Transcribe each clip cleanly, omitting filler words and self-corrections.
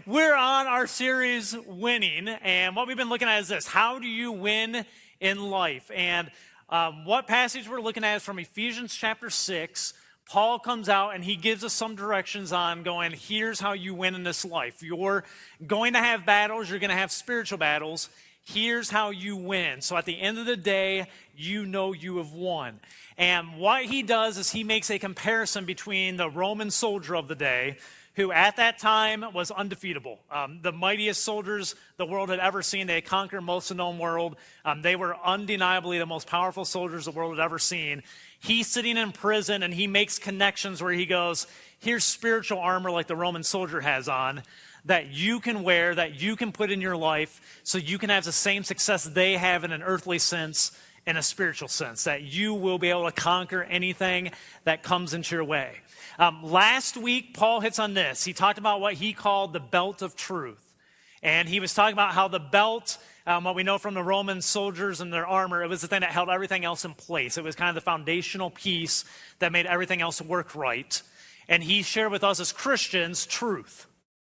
We're on our series, Winning, and what we've been looking at is this: how do you win in life? And what passage we're looking at is from Ephesians chapter 6. Paul comes out and he gives us some directions on going, here's how you win in this life. You're going to have battles, you're going to have spiritual battles. Here's how you win. So at the end of the day, you know you have won. And what he does is he makes a comparison between the Roman soldier of the day, who at that time was undefeatable. The mightiest soldiers the world had ever seen. They had conquered most of the known world. They were undeniably the most powerful soldiers the world had ever seen. He's sitting in prison and he makes connections where he goes, here's spiritual armor like the Roman soldier has on that you can wear, that you can put in your life so you can have the same success they have in an earthly sense, in a spiritual sense, that you will be able to conquer anything that comes into your way. Last week, Paul hits on this. He talked about what he called the belt of truth. And he was talking about how the belt, what we know from the Roman soldiers and their armor, it was the thing that held everything else in place. It was kind of the foundational piece that made everything else work right. And he shared with us as Christians truth.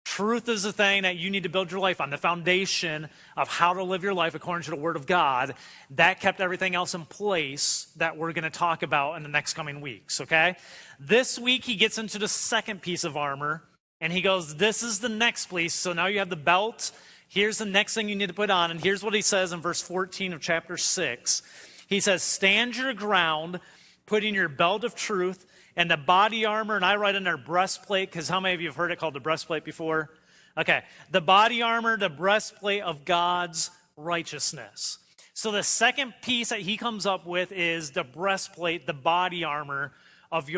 Truth is the thing that you need to build your life on, the foundation of how to live your life according to the Word of God. That kept everything else in place that we're going to talk about in the next coming weeks, okay? This week, he gets into the second piece of armor, and he goes, this is the next piece. So now you have the belt. Here's the next thing you need to put on, and here's what he says in verse 14 of chapter 6. He says, stand your ground, putting your belt of truth and the body armor, and I write in there breastplate, because how many of you have heard it called the breastplate before? Okay, the body armor, the breastplate of God's righteousness. So the second piece that he comes up with is the breastplate, the body armor of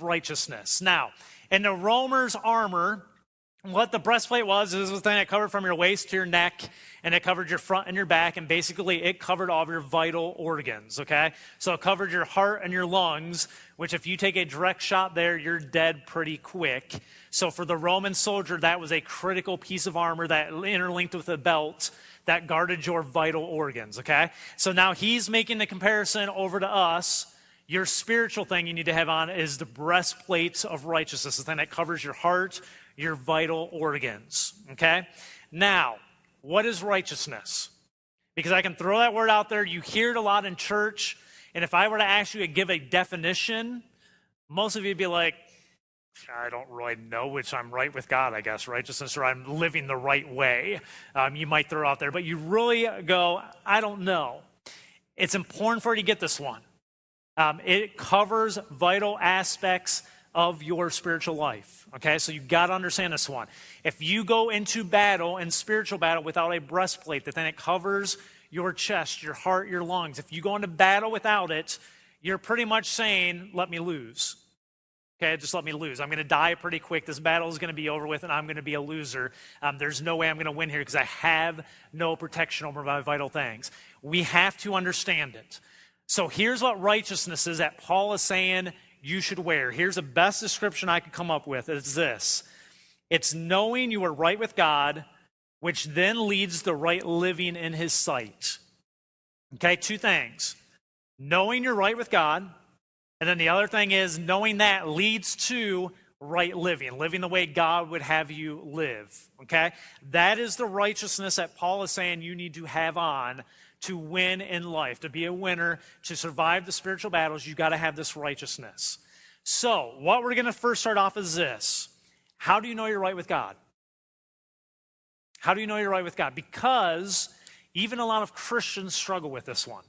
righteousness. Now, in the Romer's armor, what the breastplate was the thing that covered from your waist to your neck, and it covered your front and your back, and basically it covered all of your vital organs, okay? So it covered your heart and your lungs, which if you take a direct shot there, you're dead pretty quick. So for the Roman soldier, that was a critical piece of armor that interlinked with a belt that guarded your vital organs, okay? So now he's making the comparison over to us. Your spiritual thing you need to have on is the breastplate of righteousness, the thing that covers your heart, your vital organs, okay? Now, what is righteousness? Because I can throw that word out there. You hear it a lot in church, and if I were to ask you to give a definition, most of you would be like, I don't really know which I'm right with God, I guess, righteousness, or I'm living the right way. You might throw out there, but you really go, I don't know. It's important for you to get this one. It covers vital aspects of your spiritual life, okay? So you've got to understand this one. If you go into battle, in spiritual battle, without a breastplate, that then it covers your chest, your heart, your lungs, if you go into battle without it, you're pretty much saying, let me lose, okay? Just let me lose. I'm going to die pretty quick. This battle is going to be over with, and I'm going to be a loser. There's no way I'm going to win here because I have no protection over my vital things. We have to understand it. So here's what righteousness is that Paul is saying you should wear. Here's the best description I could come up with. It's this. It's knowing you are right with God, which then leads to right living in his sight. Okay, two things. Knowing you're right with God, and then the other thing is knowing that leads to right living, living the way God would have you live. Okay? That is the righteousness that Paul is saying you need to have on to win in life, to be a winner, to survive the spiritual battles. You got to have this righteousness. So what we're going to first start off is this. How do you know you're right with God? How do you know you're right with God? Because even a lot of Christians struggle with this one.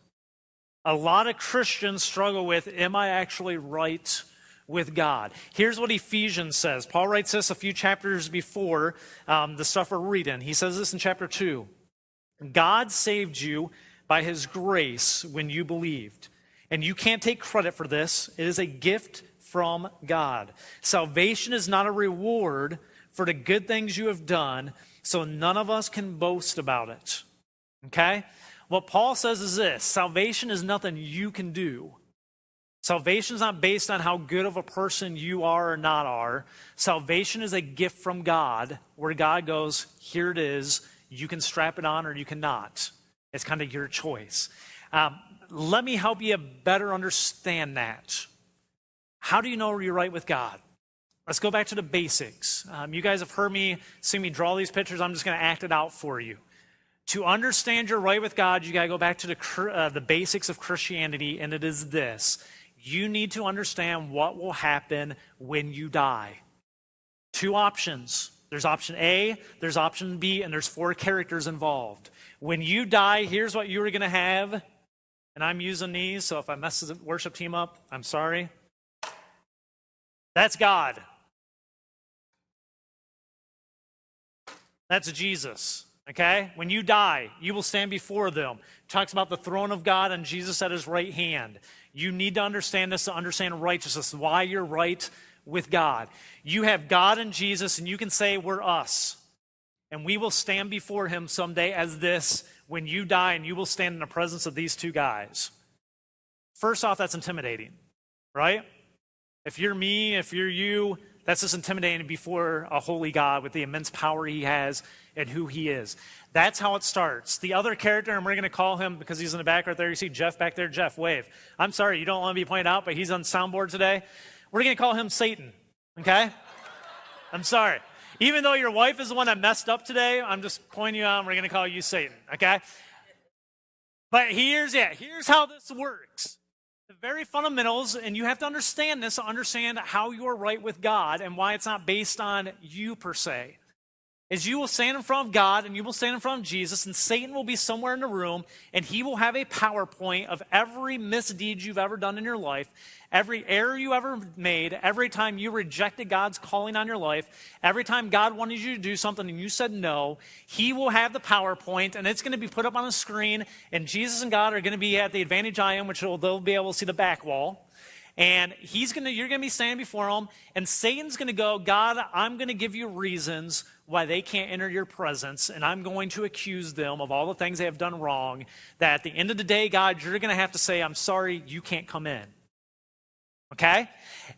A lot of Christians struggle with, am I actually right with God? Here's what Ephesians says. Paul writes this a few chapters before the stuff we're reading. He says this in chapter 2. God saved you by his grace when you believed. And you can't take credit for this. It is a gift from God. Salvation is not a reward for the good things you have done, so none of us can boast about it. Okay? What Paul says is this: salvation is nothing you can do. Salvation is not based on how good of a person you are or not are. Salvation is a gift from God, where God goes, here it is. You can strap it on or you cannot. It's kind of your choice. Let me help you better understand that. How do you know you're right with God? Let's go back to the basics. You guys have heard me, seen me draw these pictures. I'm just going to act it out for you. To understand you're right with God, you got to go back to the basics of Christianity, and it is this. You need to understand what will happen when you die. Two options. There's option A, there's option B, and there's 4 characters involved. When you die, here's what you are going to have. And I'm using these, so if I mess the worship team up, I'm sorry. That's God. That's Jesus. Okay? When you die, you will stand before them. It talks about the throne of God and Jesus at his right hand. You need to understand this to understand righteousness, why you're right with God. You have God and Jesus, and you can say, we're us. And we will stand before him someday as this when you die, and you will stand in the presence of these 2 guys. First off, that's intimidating, right? If you're me, if you're you, that's just intimidating before a holy God with the immense power he has and who he is. That's how it starts. The other character, and we're going to call him, because he's in the back right there, you see Jeff back there. Jeff, wave. I'm sorry, you don't want to be pointed out, but he's on soundboard today. We're going to call him Satan, okay? I'm sorry. Even though your wife is the one that messed up today, I'm just pointing you out, and we're going to call you Satan, okay? But here's how this works. The very fundamentals, and you have to understand this to understand how you are right with God and why it's not based on you per se. Is you will stand in front of God and you will stand in front of Jesus, and Satan will be somewhere in the room, and he will have a PowerPoint of every misdeed you've ever done in your life, every error you ever made, every time you rejected God's calling on your life, every time God wanted you to do something and you said no. He will have the PowerPoint, and it's going to be put up on a screen, and Jesus and God are going to be at the advantage I am, which they'll be able to see the back wall. And you're going to be standing before him, and Satan's going to go, God, I'm going to give you reasons why they can't enter your presence, and I'm going to accuse them of all the things they have done wrong, that at the end of the day, God, you're going to have to say, I'm sorry, you can't come in. Okay?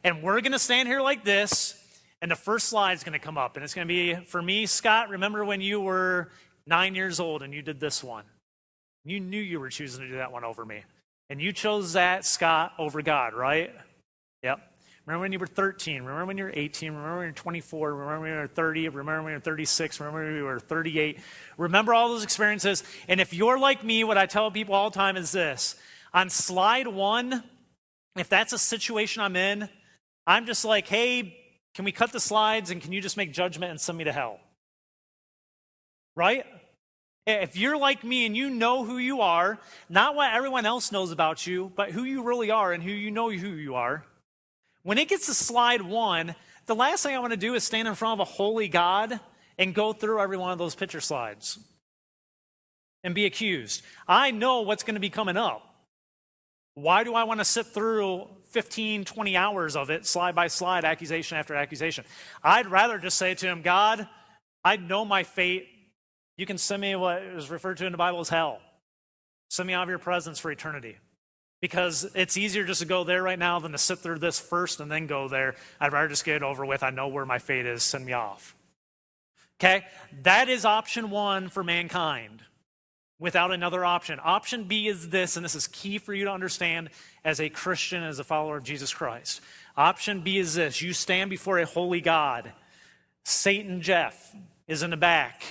And we're going to stand here like this, and the first slide is going to come up, and it's going to be, for me, Scott, remember when you were 9 years old and you did this one? You knew you were choosing to do that one over me. And you chose that, Scott, over God, right? Yep. Remember when you were 13. Remember when you were 18. Remember when you were 24. Remember when you were 30. Remember when you were 36. Remember when you were 38. Remember all those experiences. And if you're like me, what I tell people all the time is this. On slide 1, if that's a situation I'm in, I'm just like, hey, can we cut the slides and can you just make judgment and send me to hell? Right? If you're like me and you know who you are, not what everyone else knows about you, but who you really are and who you know who you are, when it gets to slide 1, the last thing I want to do is stand in front of a holy God and go through every one of those picture slides and be accused. I know what's going to be coming up. Why do I want to sit through 15, 20 hours of it, slide by slide, accusation after accusation? I'd rather just say to him, God, I know my fate. You can send me what is referred to in the Bible as hell. Send me out of your presence for eternity. Because it's easier just to go there right now than to sit through this first and then go there. I'd rather just get it over with. I know where my fate is. Send me off. Okay? That is option 1 for mankind without another option. Option B is this, and this is key for you to understand as a Christian, as a follower of Jesus Christ. Option B is this. You stand before a holy God. Satan Jeff is in the back.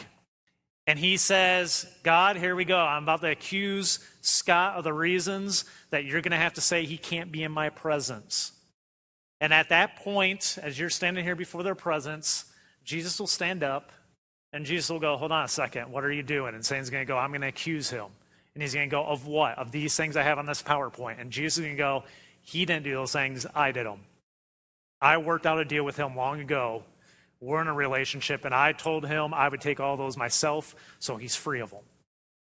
And he says, God, here we go. I'm about to accuse Scott of the reasons that you're going to have to say he can't be in my presence. And at that point, as you're standing here before their presence, Jesus will stand up, and Jesus will go, hold on a second, what are you doing? And Satan's going to go, I'm going to accuse him. And he's going to go, of what? Of these things I have on this PowerPoint. And Jesus is going to go, he didn't do those things, I did them. I worked out a deal with him long ago. We're in a relationship, and I told him I would take all those myself, so he's free of them.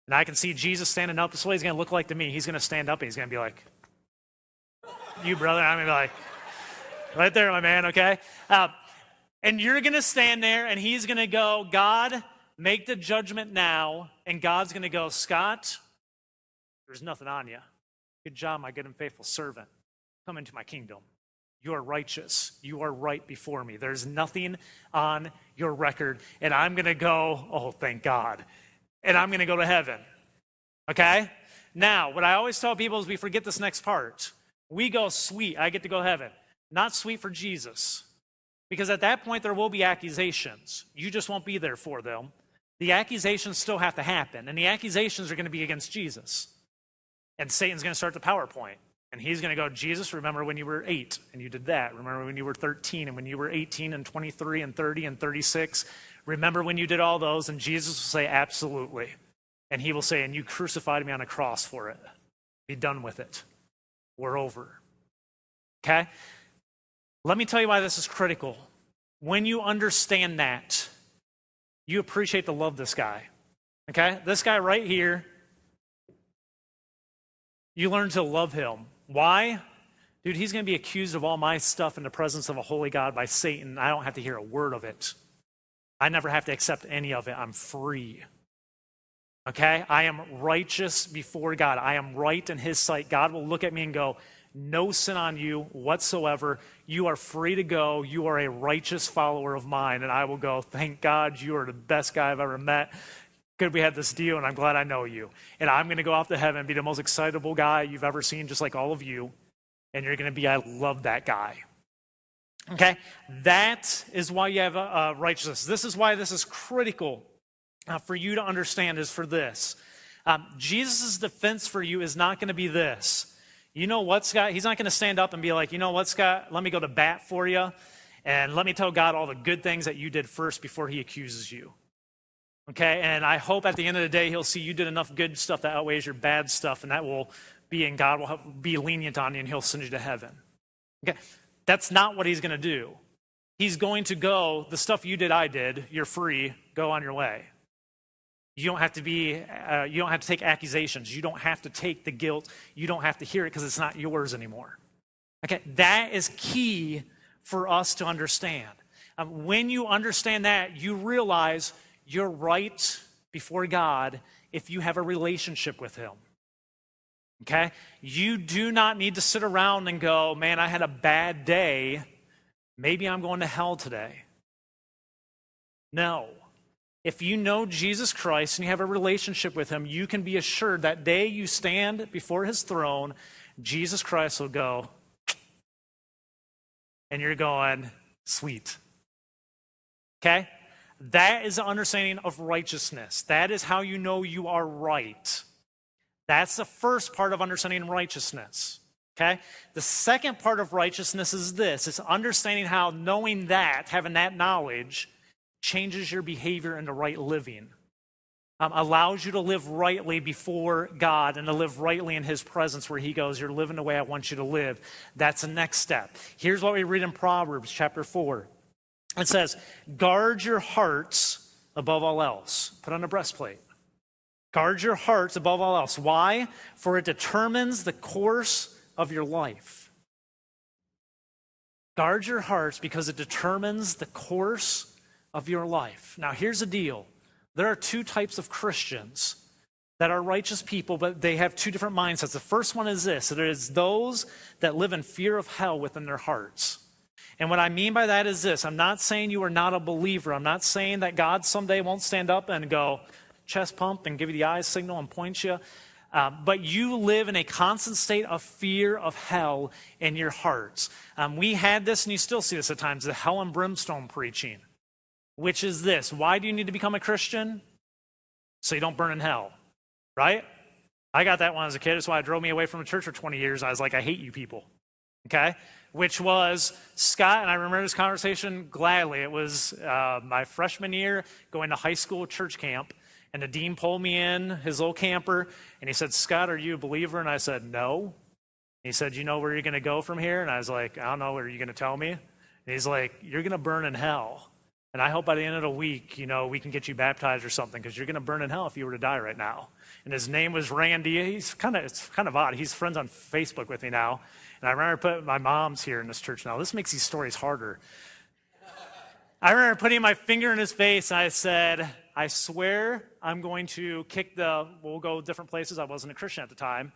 And I can see Jesus standing up. This is what he's going to look like to me. He's going to stand up, and he's going to be like, you, brother. I'm going to be like, right there, my man, okay? And you're going to stand there, and he's going to go, God, make the judgment now. And God's going to go, Scott, there's nothing on you. Good job, my good and faithful servant. Come into my kingdom. You are righteous. You are right before me. There's nothing on your record. And I'm going to go, oh, thank God. And I'm going to go to heaven. Okay? Now, what I always tell people is we forget this next part. We go, sweet, I get to go to heaven. Not sweet for Jesus. Because at that point, there will be accusations. You just won't be there for them. The accusations still have to happen, and the accusations are going to be against Jesus. And Satan's going to start the PowerPoint. And he's going to go, Jesus, remember when you were 8 and you did that. Remember when you were 13 and when you were 18 and 23 and 30 and 36. Remember when you did all those? And Jesus will say, absolutely. And he will say, and you crucified me on a cross for it. Be done with it. We're over. Okay? Let me tell you why this is critical. When you understand that, you appreciate to love this guy. Okay? This guy right here, you learn to love him. Why? Dude, he's going to be accused of all my stuff in the presence of a holy God by Satan. I don't have to hear a word of it. I never have to accept any of it. I'm free. Okay? I am righteous before God. I am right in his sight. God will look at me and go, no sin on you whatsoever. You are free to go. You are a righteous follower of mine. And I will go, thank God, you are the best guy I've ever met. Good we had this deal, and I'm glad I know you. And I'm going to go off to heaven and be the most excitable guy you've ever seen, just like all of you. And you're going to be, I love that guy. Okay? That is why you have righteousness. This is why this is critical for you to understand, is for this. Jesus' defense for you is not going to be this. You know what, Scott? He's not going to stand up and be like, you know what, Scott? Let me go to bat for you, and let me tell God all the good things that you did first before he accuses you. Okay, and I hope at the end of the day, he'll see you did enough good stuff that outweighs your bad stuff, and that will be, and God will be lenient on you, and he'll send you to heaven. Okay, that's not what he's going to do. He's going to go, the stuff you did, I did, you're free, go on your way. You don't have to you don't have to take accusations. You don't have to take the guilt. You don't have to hear it because it's not yours anymore. Okay, that is key for us to understand. When you understand that, you realize you're right before God if you have a relationship with him. Okay? You do not need to sit around and go, man, I had a bad day. Maybe I'm going to hell today. No. If you know Jesus Christ and you have a relationship with him, you can be assured that day you stand before his throne, Jesus Christ will go, and you're going, sweet. Okay? That is the understanding of righteousness. That is how you know you are right. That's the first part of understanding righteousness. Okay? The second part of righteousness is this. It's understanding how knowing that, having that knowledge, changes your behavior into right living. Allows you to live rightly before God and to live rightly in his presence where he goes, you're living the way I want you to live. That's the next step. Here's what we read in Proverbs chapter 4. It says, guard your hearts above all else. Put on a breastplate. Guard your hearts above all else. Why? For it determines the course of your life. Guard your hearts because it determines the course of your life. Now, here's the deal. There are two types of Christians that are righteous people, but they have two different mindsets. The first one is this. It is those that live in fear of hell within their hearts. And what I mean by that is this. I'm not saying you are not a believer. I'm not saying that God someday won't stand up and go chest pump and give you the eye signal and point you. But you live in a constant state of fear of hell in your hearts. We had this, and you still see this at times, the hell and brimstone preaching, which is this. Why do you need to become a Christian? So you don't burn in hell, right? I got that when I was a kid. That's why it drove me away from the church for 20 years. I was like, I hate you people, okay? Which was Scott, and I remember this conversation gladly. It was my freshman year going to high school church camp, and the dean pulled me in his little camper, and he said, Scott, are you a believer? And I said, no. He said, you know where you're going to go from here? And I was like, I don't know. Are you going to tell me? And he's like, you're going to burn in hell. And I hope by the end of the week, we can get you baptized or something, because you're going to burn in hell if you were to die right now. And his name was Randy. It's kind of odd. He's friends on Facebook with me now. And I remember my mom's here in this church now. This makes these stories harder. I remember putting my finger in his face, and I said, I swear I'm going to kick we'll go different places. I wasn't a Christian at the time.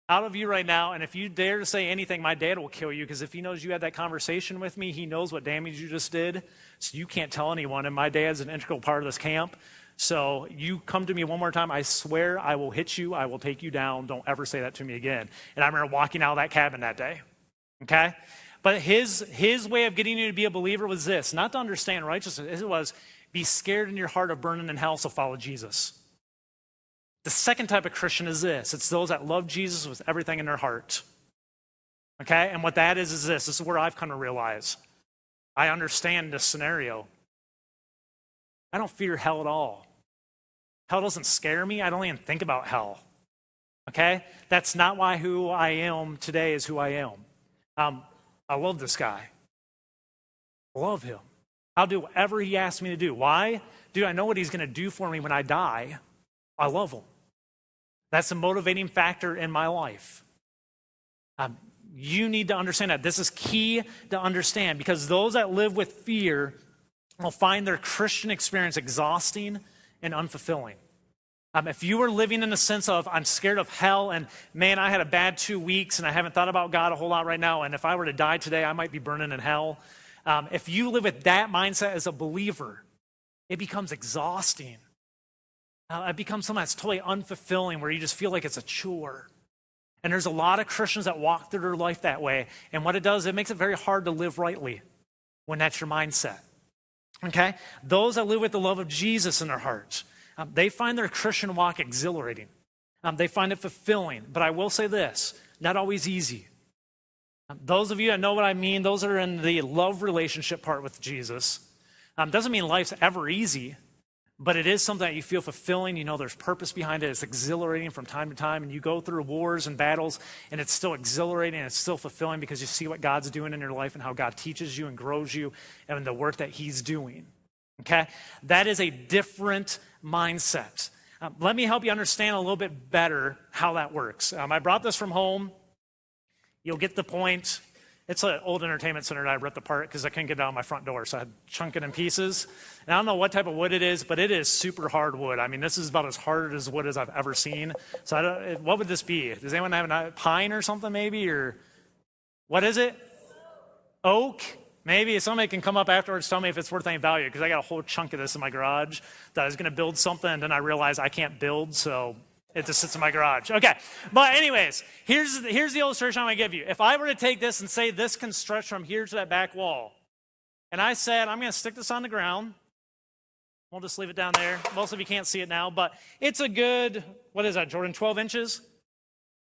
Out of you right now, and if you dare to say anything, my dad will kill you, because if he knows you had that conversation with me, he knows what damage you just did, so you can't tell anyone, and my dad's an integral part of this camp, so you come to me one more time, I swear I will hit you, I will take you down, don't ever say that to me again. And I remember walking out of that cabin that day, okay? But his way of getting you to be a believer was this, not to understand righteousness. It was be scared in your heart of burning in hell, so follow Jesus. The second type of Christian is this. It's those that love Jesus with everything in their heart. Okay? And what that is this. This is where I've come to realize. I understand this scenario. I don't fear hell at all. Hell doesn't scare me. I don't even think about hell. Okay? That's not why who I am today is who I am. I love this guy. I love him. I'll do whatever he asks me to do. Why? Dude, I know what he's going to do for me when I die. I love him. That's a motivating factor in my life. You need to understand that. This is key to understand because those that live with fear will find their Christian experience exhausting and unfulfilling. If you were living in the sense of, I'm scared of hell, and man, I had a bad 2 weeks, and I haven't thought about God a whole lot right now, and if I were to die today, I might be burning in hell. If you live with that mindset as a believer, it becomes exhausting. It becomes something that's totally unfulfilling, where you just feel like it's a chore. And there's a lot of Christians that walk through their life that way, and what it does, it makes it very hard to live rightly when that's your mindset. Okay? Those that live with the love of Jesus in their hearts, they find their Christian walk exhilarating. They find it fulfilling. But I will say this, not always easy. Those of you that know what I mean, those that are in the love relationship part with Jesus, doesn't mean life's ever easy, but it is something that you feel fulfilling. You know there's purpose behind it. It's exhilarating from time to time. And you go through wars and battles, and it's still exhilarating, and it's still fulfilling because you see what God's doing in your life and how God teaches you and grows you and the work that he's doing. Okay? That is a different mindset. Let me help you understand a little bit better how that works. I brought this from home. You'll get the point. It's an old entertainment center that I ripped apart because I couldn't get it out of my front door, so I had to chunk it in pieces. And I don't know what type of wood it is, but it is super hard wood. I mean, this is about as hard as wood as I've ever seen. So what would this be? Does anyone have a pine or something maybe? Or what is it? Oak? Maybe somebody can come up afterwards, tell me if it's worth any value, because I got a whole chunk of this in my garage that I was going to build something, and then I realized I can't build, so it just sits in my garage. Okay, but anyways, here's the illustration I'm going to give you. If I were to take this and say this can stretch from here to that back wall, and I said I'm going to stick this on the ground, we'll just leave it down there. Most of you can't see it now, but it's a good, what is that, Jordan, 12 inches? Is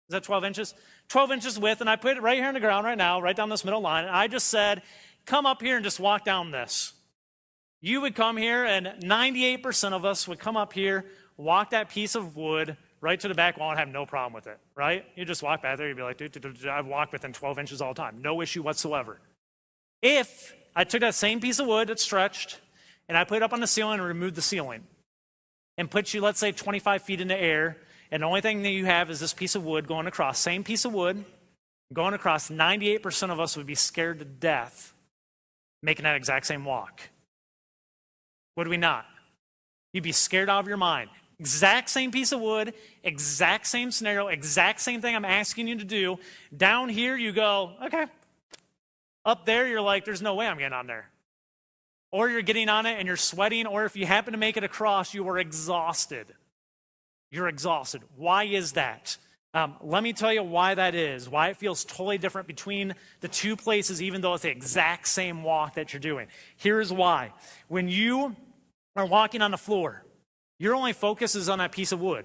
that 12 inches? 12 inches width, and I put it right here on the ground right now, right down this middle line, and I just said, come up here and just walk down this. You would come here, and 98% of us would come up here, walk that piece of wood right to the back wall and have no problem with it, right? You just walk back there, you'd be like, dude, I've walked within 12 inches all the time. No issue whatsoever. If I took that same piece of wood that's stretched, and I put it up on the ceiling and removed the ceiling, and put you, let's say, 25 feet in the air, and the only thing that you have is this piece of wood going across, same piece of wood, going across, 98% of us would be scared to death making that exact same walk. Would we not? You'd be scared out of your mind. Exact same piece of wood, exact same scenario, exact same thing I'm asking you to do. Down here, you go, okay. Up there, you're like, there's no way I'm getting on there. Or you're getting on it and you're sweating, or if you happen to make it across, you are exhausted. You're exhausted. Why is that? Let me tell you why that is, why it feels totally different between the two places, even though it's the exact same walk that you're doing. Here's why. When you are walking on the floor, your only focus is on that piece of wood.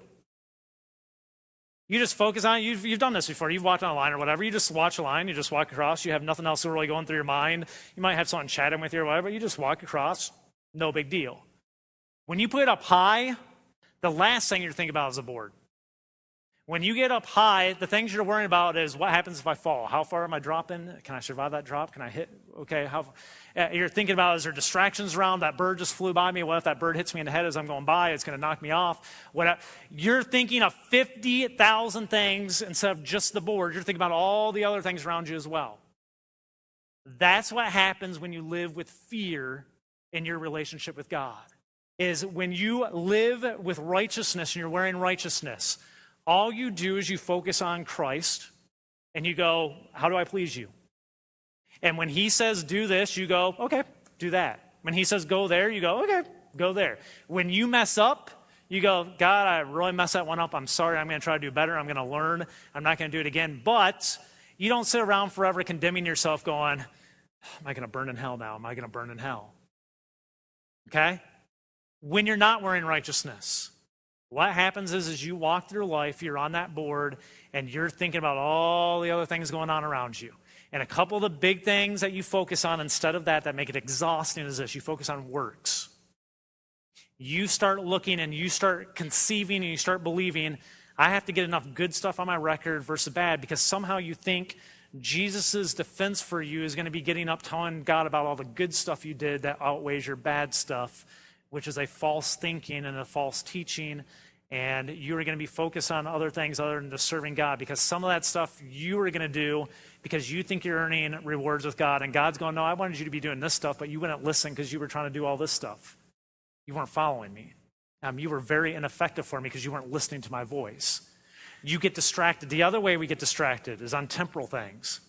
You just focus on it. You've done this before. You've walked on a line or whatever. You just watch a line. You just walk across. You have nothing else really going through your mind. You might have someone chatting with you or whatever. You just walk across. No big deal. When you put it up high, the last thing you're thinking about is the board. When you get up high, the things you're worrying about is what happens if I fall? How far am I dropping? Can I survive that drop? Can I hit? Okay, you're thinking about, is there distractions around? That bird just flew by me. What if that bird hits me in the head as I'm going by? It's going to knock me off. You're thinking of 50,000 things instead of just the board. You're thinking about all the other things around you as well. That's what happens when you live with fear in your relationship with God, is when you live with righteousness and you're wearing righteousness, all you do is you focus on Christ and you go, how do I please you? And when he says do this, you go, okay, do that. When he says go there, you go, okay, go there. When you mess up, you go, God, I really messed that one up. I'm sorry. I'm going to try to do better. I'm going to learn. I'm not going to do it again. But You don't sit around forever condemning yourself going, am I going to burn in hell now? Am I going to burn in hell? Okay? When you're not wearing righteousness, what happens is you walk through life, you're on that board, and you're thinking about all the other things going on around you. And a couple of the big things that you focus on instead of that make it exhausting is this. You focus on works. You start looking and you start conceiving and you start believing, I have to get enough good stuff on my record versus bad, because somehow you think Jesus' defense for you is going to be getting up telling God about all the good stuff you did that outweighs your bad stuff, which is a false thinking and a false teaching. And you are going to be focused on other things other than just serving God, because some of that stuff you are going to do because you think you're earning rewards with God. And God's going, no, I wanted you to be doing this stuff, but you wouldn't listen because you were trying to do all this stuff. You weren't following me. You were very ineffective for me because you weren't listening to my voice. You get distracted. The other way we get distracted is on temporal things.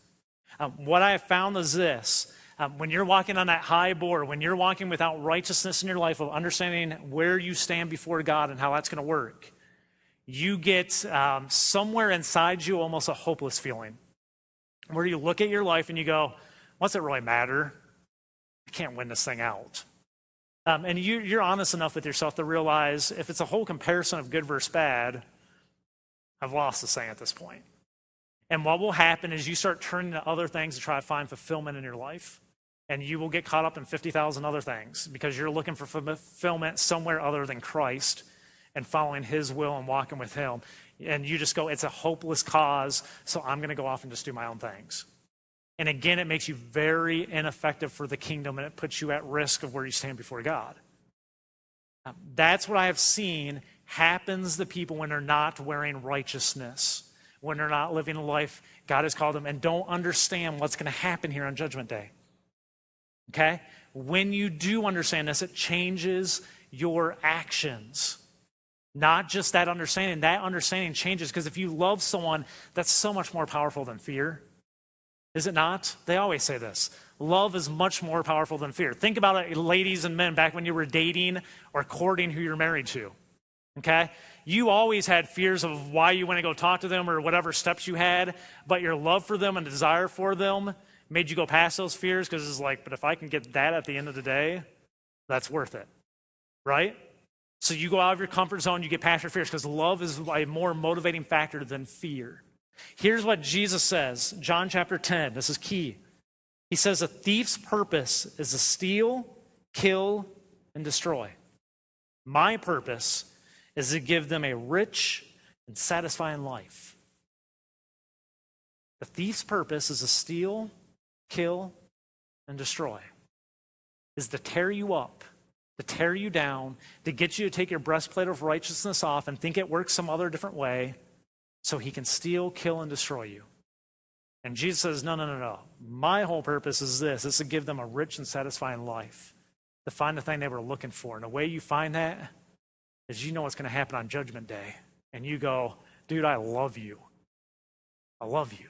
What I have found is this. When you're walking on that high board, when you're walking without righteousness in your life of understanding where you stand before God and how that's going to work, you get somewhere inside you almost a hopeless feeling where you look at your life and you go, what's it really matter? I can't win this thing out. And you're honest enough with yourself to realize if it's a whole comparison of good versus bad, I've lost this thing at this point. And what will happen is you start turning to other things to try to find fulfillment in your life. And you will get caught up in 50,000 other things because you're looking for fulfillment somewhere other than Christ and following his will and walking with him. And you just go, it's a hopeless cause, so I'm going to go off and just do my own things. And again, it makes you very ineffective for the kingdom, and it puts you at risk of where you stand before God. That's what I have seen happens to people when they're not wearing righteousness, when they're not living a life God has called them and don't understand what's going to happen here on Judgment Day. Okay? When you do understand this, it changes your actions. Not just that understanding changes, because if you love someone, that's so much more powerful than fear. Is it not? They always say this. Love is much more powerful than fear. Think about it, ladies and men, back when you were dating or courting who you're married to. Okay? You always had fears of why you went to go talk to them or whatever steps you had, but your love for them and desire for them made you go past those fears because it's like, but if I can get that at the end of the day, that's worth it. Right? So you go out of your comfort zone, you get past your fears because love is a more motivating factor than fear. Here's what Jesus says, John chapter 10. This is key. He says, a thief's purpose is to steal, kill, and destroy. My purpose is to give them a rich and satisfying life. The thief's purpose is to steal, kill, and destroy. Is to tear you up, to tear you down, to get you to take your breastplate of righteousness off and think it works some other different way, so he can steal, kill, and destroy you. And Jesus says, no. My whole purpose is this. It's to give them a rich and satisfying life, to find the thing they were looking for. And the way you find that is you know what's going to happen on Judgment Day. And you go, dude, I love you. I love you.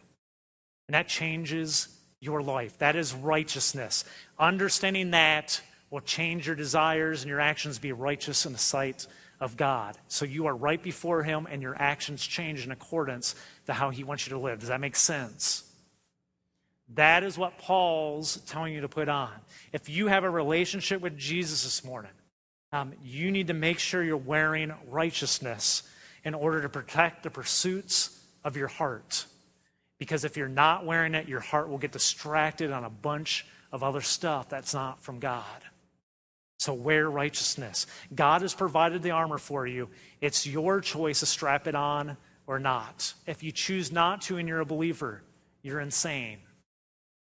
And that changes your life. That is righteousness. Understanding that will change your desires and your actions be righteous in the sight of God. So you are right before him and your actions change in accordance to how he wants you to live. Does that make sense? That is what Paul's telling you to put on. If you have a relationship with Jesus this morning, you need to make sure you're wearing righteousness in order to protect the pursuits of your heart. Because if you're not wearing it, your heart will get distracted on a bunch of other stuff that's not from God. So wear righteousness. God has provided the armor for you. It's your choice to strap it on or not. If you choose not to and you're a believer, you're insane.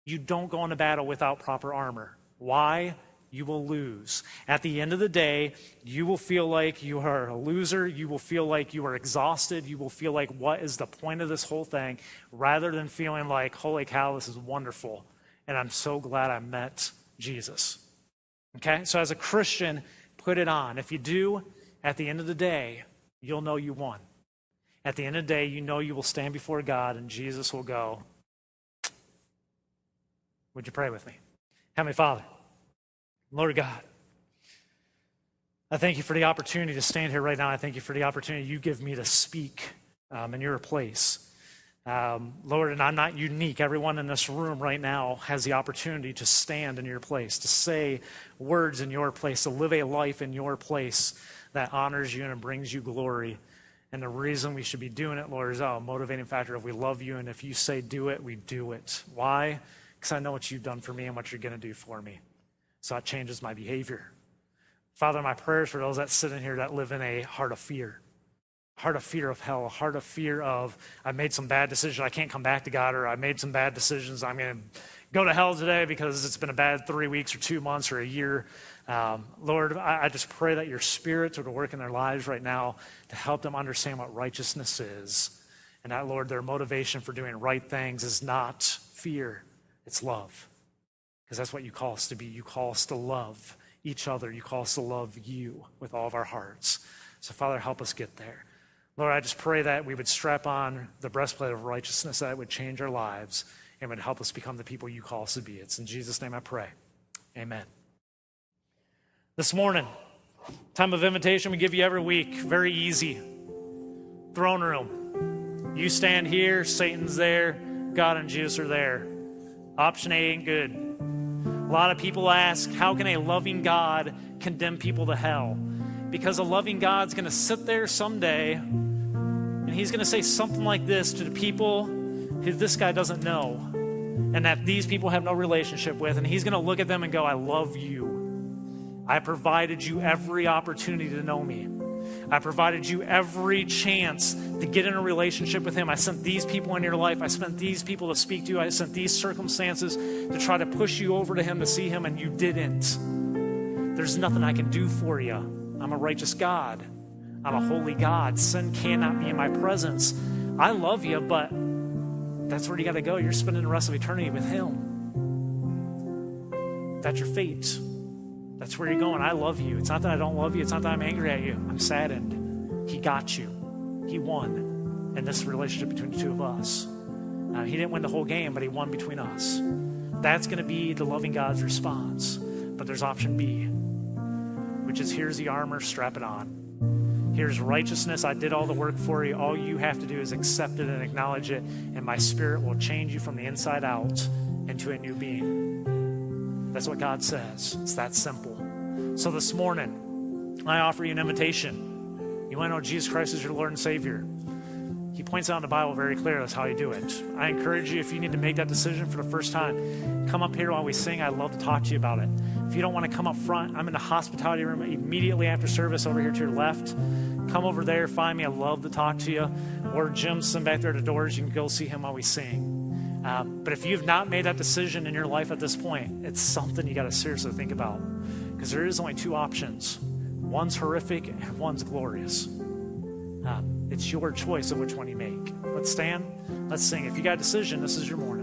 You don't go into battle without proper armor. Why? You will lose. At the end of the day, you will feel like you are a loser. You will feel like you are exhausted. You will feel like, what is the point of this whole thing? Rather than feeling like, holy cow, this is wonderful. And I'm so glad I met Jesus. Okay? So as a Christian, put it on. If you do, at the end of the day, you'll know you won. At the end of the day, you know you will stand before God and Jesus will go, would you pray with me? Heavenly Father, Lord God, I thank you for the opportunity to stand here right now. I thank you for the opportunity you give me to speak in your place. Lord, and I'm not unique. Everyone in this room right now has the opportunity to stand in your place, to say words in your place, to live a life in your place that honors you and brings you glory. And the reason we should be doing it, Lord, is a motivating factor of we love you, and if you say do it, we do it. Why? Because I know what you've done for me and what you're going to do for me. So that changes my behavior. Father, my prayers for those that sit in here that live in a heart of fear of hell, a heart of fear of, I made some bad decision, I can't come back to God, or I made some bad decisions, I'm going to go to hell today because it's been a bad 3 weeks or 2 months or a year. Lord, I just pray that your Spirit would work in their lives right now to help them understand what righteousness is. And that, Lord, their motivation for doing right things is not fear, it's love. Because that's what you call us to be. You call us to love each other. You call us to love you with all of our hearts. So, Father, help us get there. Lord, I just pray that we would strap on the breastplate of righteousness, that it would change our lives and would help us become the people you call us to be. It's in Jesus' name I pray. Amen. This morning, time of invitation we give you every week, very easy. Throne room. You stand here, Satan's there, God and Jesus are there. Option A ain't good. A lot of people ask, how can a loving God condemn people to hell? Because a loving God's going to sit there someday and he's going to say something like this to the people who this guy doesn't know and that these people have no relationship with. And he's going to look at them and go, I love you. I provided you every opportunity to know me. I provided you every chance to get in a relationship with him. I sent these people in your life. I sent these people to speak to you. I sent these circumstances to try to push you over to him to see him, and you didn't. There's nothing I can do for you. I'm a righteous God. I'm a holy God. Sin cannot be in my presence. I love you, but that's where you got to go. You're spending the rest of eternity with him. That's your fate. That's where you're going. I love you. It's not that I don't love you. It's not that I'm angry at you. I'm saddened. He got you. He won in this relationship between the two of us. He didn't win the whole game, but he won between us. That's going to be the loving God's response. But there's option B, which is here's the armor, strap it on. Here's righteousness. I did all the work for you. All you have to do is accept it and acknowledge it, and my Spirit will change you from the inside out into a new being. That's what God says. It's that simple. So this morning, I offer you an invitation. You want to know Jesus Christ is your Lord and Savior. He points out in the Bible very clearly that's how you do it. I encourage you, if you need to make that decision for the first time, come up here while we sing. I'd love to talk to you about it. If you don't want to come up front, I'm in the hospitality room immediately after service over here to your left. Come over there, find me. I'd love to talk to you. Or Jim's sitting back there at the doors. You can go see him while we sing. But if you've not made that decision in your life at this point, it's something you got to seriously think about. Because there is only two options. One's horrific and one's glorious. It's your choice of which one you make. Let's stand. Let's sing. If you got a decision, this is your morning.